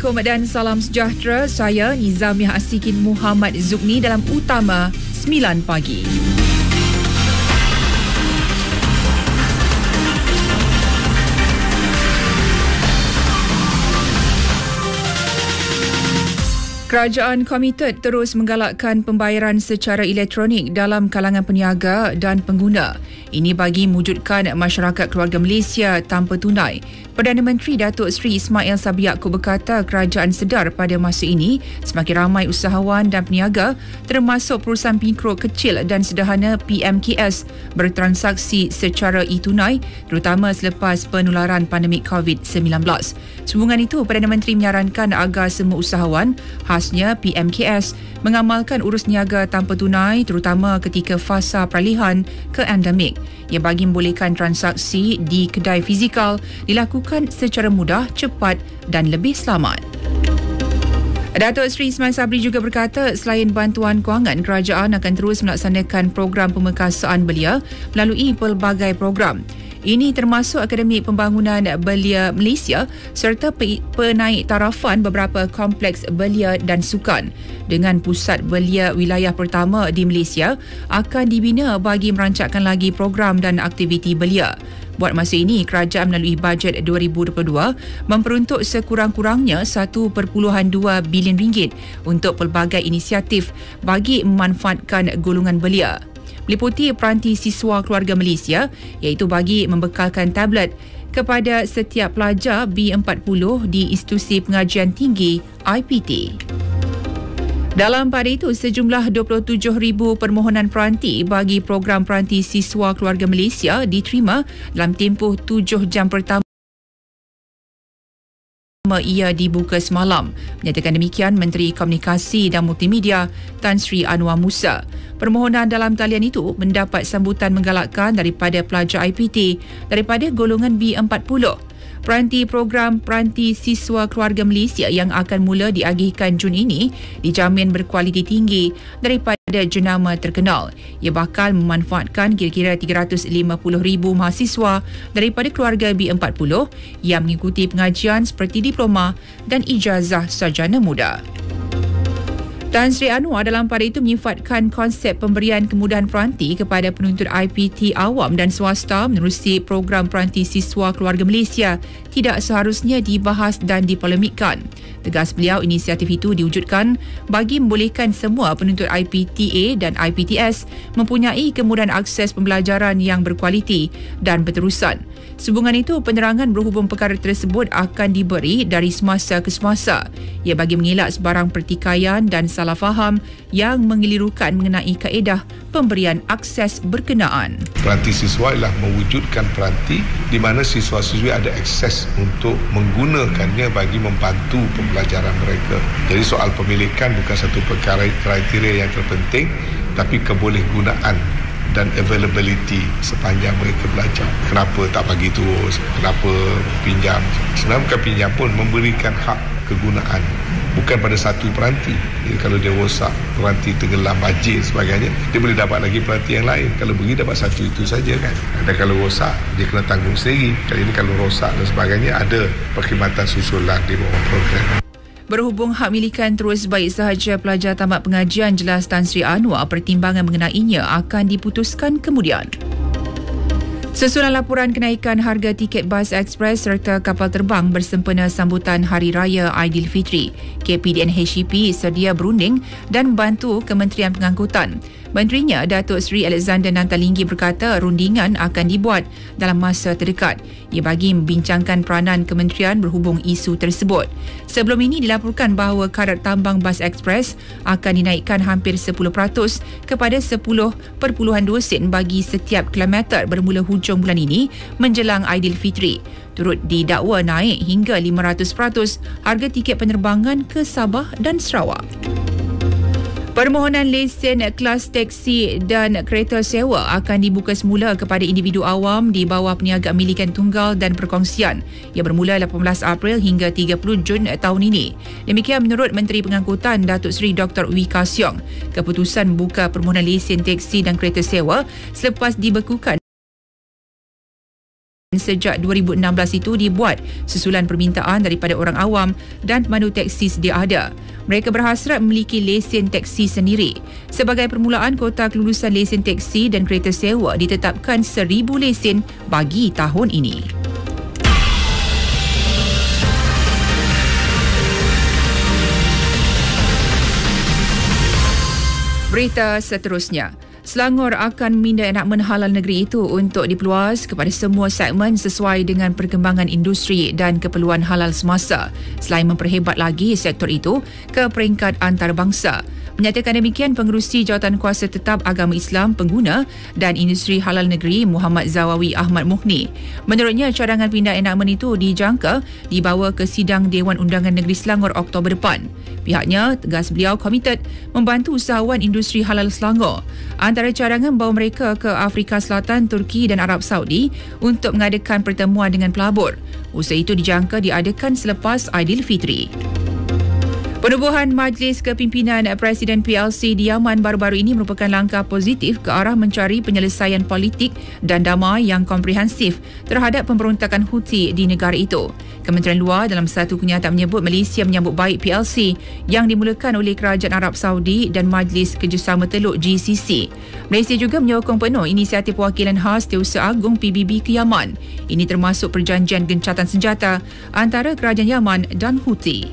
Assalamualaikum dan salam sejahtera. Saya Nizamiah Asikin Muhammad Zukni dalam Utama 9 pagi. Kerajaan komited terus menggalakkan pembayaran secara elektronik dalam kalangan peniaga dan pengguna. Ini bagi mewujudkan masyarakat keluarga Malaysia tanpa tunai. Perdana Menteri Datuk Seri Ismail Sabri Yaakob berkata kerajaan sedar pada masa ini semakin ramai usahawan dan peniaga termasuk perusahaan mikro kecil dan sederhana PMKS bertransaksi secara e-tunai terutama selepas penularan pandemik COVID-19. Sehubungan itu, Perdana Menteri menyarankan agar semua usahawan khasnya PMKS mengamalkan urus niaga tanpa tunai terutama ketika fasa peralihan ke endemik. Ia bagi membolehkan transaksi di kedai fizikal dilakukan secara mudah, cepat dan lebih selamat. Datuk Seri Ismail Sabri juga berkata selain bantuan kewangan, kerajaan akan terus melaksanakan program pemekasaan belia melalui pelbagai program. Ini termasuk Akademi Pembangunan Belia Malaysia serta penaik tarafan beberapa kompleks belia dan sukan. Dengan pusat belia wilayah pertama di Malaysia akan dibina bagi merancangkan lagi program dan aktiviti belia. Buat masa ini, kerajaan melalui bajet 2022 memperuntuk sekurang-kurangnya 1.2 bilion ringgit untuk pelbagai inisiatif bagi memanfaatkan golongan belia. Meliputi peranti siswa keluarga Malaysia iaitu bagi membekalkan tablet kepada setiap pelajar B40 di Institusi Pengajian Tinggi IPT. Dalam pada itu, sejumlah 27,000 permohonan peranti bagi program peranti siswa keluarga Malaysia diterima dalam tempoh 7 jam pertama ia dibuka semalam. Menyatakan demikian Menteri Komunikasi dan Multimedia Tan Sri Anwar Musa. Permohonan dalam talian itu mendapat sambutan menggalakkan daripada pelajar IPT daripada golongan B40. Peranti program peranti siswa keluarga Malaysia yang akan mula diagihkan Jun ini dijamin berkualiti tinggi daripada jenama terkenal. Ia bakal memanfaatkan kira-kira 350,000 mahasiswa daripada keluarga B40 yang mengikuti pengajian seperti diploma dan ijazah sarjana muda. Tan Sri Anwar dalam pada itu menyifatkan konsep pemberian kemudahan peranti kepada penuntut IPT awam dan swasta menerusi program peranti siswa keluarga Malaysia tidak seharusnya dibahas dan dipolemikkan. Tegas beliau, inisiatif itu diwujudkan bagi membolehkan semua penuntut IPTA dan IPTS mempunyai kemudahan akses pembelajaran yang berkualiti dan berterusan. Sehubungan itu, penerangan berhubung perkara tersebut akan diberi dari semasa ke semasa. Ia bagi mengelak sebarang pertikaian dan salah faham yang mengelirukan mengenai kaedah pemberian akses berkenaan. Peranti siswa ialah mewujudkan peranti di mana siswa-siswi ada akses untuk menggunakannya bagi membantu pembelajaran mereka. Jadi soal pemilikan bukan satu perkara kriteria yang terpenting, tapi kebolehgunaan dan availability sepanjang mereka belajar. Kenapa tak bagi terus? Kenapa pinjam? Sebenarnya bukan pinjam pun, memberikan hak kegunaan. Bukan pada satu peranti. Jadi kalau dia rosak, peranti tenggelam, banjir sebagainya, dia boleh dapat lagi peranti yang lain. Kalau beri dapat satu itu saja kan. Dan kalau rosak, dia kena tanggung sendiri. Kali ini kalau rosak dan sebagainya, ada perkhidmatan susulan di bawah program. Berhubung hak milikan terus baik sahaja pelajar tamat pengajian, jelas Tan Sri Anwar pertimbangan mengenainya akan diputuskan kemudian. Sesudah laporan kenaikan harga tiket bas ekspres serta kapal terbang bersempena sambutan Hari Raya Aidilfitri, KPDN-HEP sedia berunding dan membantu Kementerian Pengangkutan. Menterinya Datuk Seri Alexander Nantalinggi berkata rundingan akan dibuat dalam masa terdekat. Ia bagi membincangkan peranan kementerian berhubung isu tersebut. Sebelum ini dilaporkan bahawa kadar tambang bas ekspres akan dinaikkan hampir 10% kepada 10.2 sen bagi setiap kilometer bermula hujung bulan ini menjelang Aidilfitri. Turut didakwa naik hingga 500% harga tiket penerbangan ke Sabah dan Sarawak. Permohonan lesen kelas teksi dan kereta sewa akan dibuka semula kepada individu awam di bawah perniagaan milikan tunggal dan perkongsian. Ia bermula 18 April hingga 30 Jun tahun ini. Demikian menurut Menteri Pengangkutan Datuk Seri Dr. Wee-Ka Siong. Keputusan buka permohonan lesen teksi dan kereta sewa selepas dibekukan sejak 2016 itu dibuat susulan permintaan daripada orang awam dan pemandu teksi sedia ada. Mereka berhasrat memiliki lesen teksi sendiri. Sebagai permulaan, kota kelulusan lesen teksi dan kereta sewa ditetapkan 1,000 lesen bagi tahun ini. Berita seterusnya. Selangor akan meminda enakmen halal negeri itu untuk diperluas kepada semua segmen sesuai dengan perkembangan industri dan keperluan halal semasa, selain memperhebat lagi sektor itu ke peringkat antarabangsa. Menyatakan demikian Pengerusi Jawatankuasa Tetap Agama Islam Pengguna dan Industri Halal Negeri Muhammad Zawawi Ahmad Muhni. Menurutnya, cadangan pindah enakmen itu dijangka dibawa ke sidang Dewan Undangan Negeri Selangor Oktober depan. Pihaknya, tegas beliau, komited membantu usahawan industri halal Selangor. Antara cadangan bawa mereka ke Afrika Selatan, Turki dan Arab Saudi untuk mengadakan pertemuan dengan pelabur. Usaha itu dijangka diadakan selepas Aidilfitri. Penubuhan Majlis Kepimpinan Presiden PLC di Yaman baru-baru ini merupakan langkah positif ke arah mencari penyelesaian politik dan damai yang komprehensif terhadap pemberontakan Houthi di negara itu. Kementerian Luar dalam satu kenyataan menyebut Malaysia menyambut baik PLC yang dimulakan oleh Kerajaan Arab Saudi dan Majlis Kerjasama Teluk GCC. Malaysia juga menyokong penuh inisiatif Wakilan Khas Teusaha Agung PBB ke Yaman. Ini termasuk perjanjian gencatan senjata antara Kerajaan Yaman dan Houthi.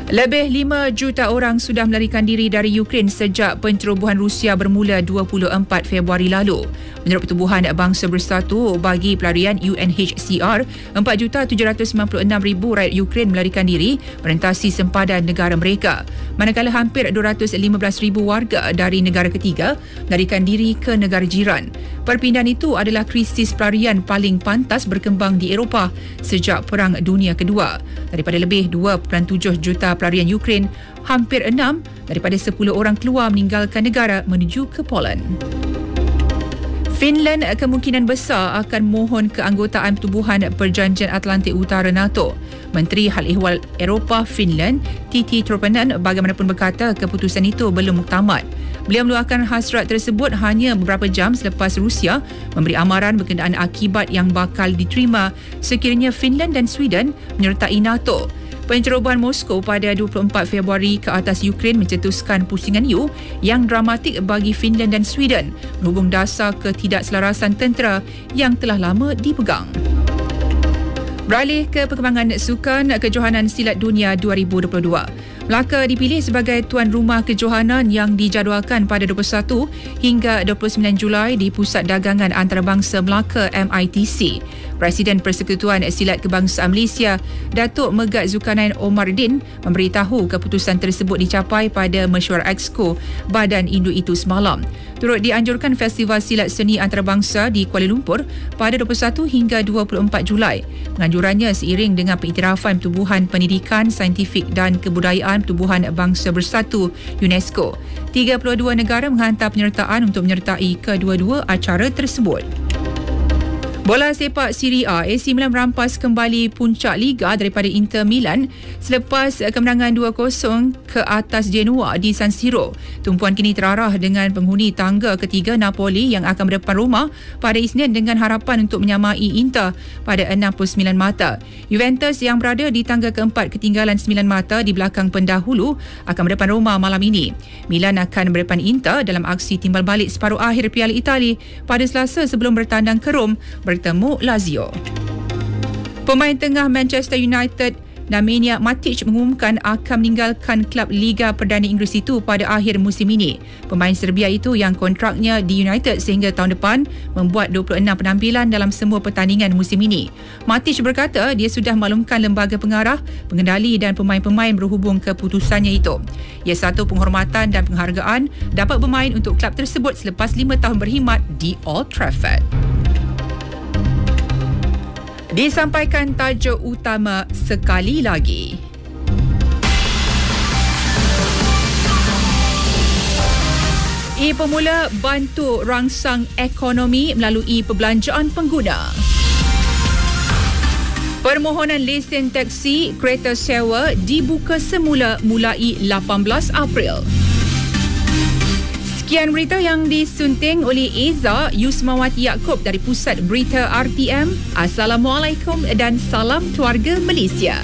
Lebih 5 juta orang sudah melarikan diri dari Ukraine sejak pencerobohan Rusia bermula 24 Februari lalu. Menurut Pertubuhan Bangsa Bersatu bagi Pelarian UNHCR, 4,796,000 rakyat Ukraine melarikan diri merentasi sempadan negara mereka. Manakala hampir 215,000 warga dari negara ketiga melarikan diri ke negara jiran. Perpindahan itu adalah krisis pelarian paling pantas berkembang di Eropah sejak Perang Dunia Kedua. Daripada lebih 2.7 juta pelarian Ukraine, hampir 6 daripada 10 orang keluar meninggalkan negara menuju ke Poland. Finland kemungkinan besar akan mohon keanggotaan Pertubuhan Perjanjian Atlantik Utara NATO. Menteri Hal Ehwal Eropah Finland, Titi Turpanen, bagaimanapun berkata keputusan itu belum muktamad. Beliau meluahkan hasrat tersebut hanya beberapa jam selepas Rusia memberi amaran berkenaan akibat yang bakal diterima sekiranya Finland dan Sweden menyertai NATO. Pencerobohan Moskow pada 24 Februari ke atas Ukraine mencetuskan pusingan U yang dramatik bagi Finland dan Sweden berhubung dasar ketidakselarasan tentera yang telah lama dipegang. Beralih ke perkembangan sukan, Kejohanan Silat Dunia 2022. Melaka dipilih sebagai tuan rumah kejohanan yang dijadualkan pada 21 hingga 29 Julai di Pusat Dagangan Antarabangsa Melaka MITC. Presiden Persekutuan Silat Kebangsaan Malaysia, Datuk Megat Zulkarnain Omardin, memberitahu keputusan tersebut dicapai pada mesyuarat Exco Badan Induk itu semalam. Turut dianjurkan Festival Silat Seni Antarabangsa di Kuala Lumpur pada 21 hingga 24 Julai. Penganjurannya seiring dengan pengiktirafan Pertubuhan Pendidikan, Saintifik dan Kebudayaan Pertubuhan Bangsa Bersatu UNESCO. 32 negara menghantar penyertaan untuk menyertai kedua-dua acara tersebut. Bola sepak Serie A, AC Milan merampas kembali puncak Liga daripada Inter Milan selepas kemenangan 2-0 ke atas Genoa di San Siro. Tumpuan kini terarah dengan penghuni tangga ketiga Napoli yang akan berdepan rumah pada Isnin dengan harapan untuk menyamai Inter pada 69 mata. Juventus yang berada di tangga keempat ketinggalan 9 mata di belakang pendahulu akan berdepan rumah malam ini. Milan akan berdepan Inter dalam aksi timbal balik separuh akhir Piala Itali pada Selasa sebelum bertandang ke Rom bertemu Lazio. Pemain tengah Manchester United Nemanja Matic mengumumkan akan meninggalkan klub Liga Perdana Inggeris itu pada akhir musim ini. Pemain Serbia itu yang kontraknya di United sehingga tahun depan membuat 26 penampilan dalam semua pertandingan musim ini. Matic berkata dia sudah maklumkan lembaga pengarah, pengendali dan pemain-pemain berhubung keputusannya itu. Ia satu penghormatan dan penghargaan dapat bermain untuk klub tersebut selepas 5 tahun berkhidmat di Old Trafford. Disampaikan tajuk utama sekali lagi. Pemula bantu rangsang ekonomi melalui perbelanjaan pengguna. Permohonan lesen teksi kereta sewa dibuka semula mulai 18 April. Sekian berita yang disunting oleh Eza Yusmawati Yaakob dari Pusat Berita RTM. Assalamualaikum dan salam keluarga Malaysia.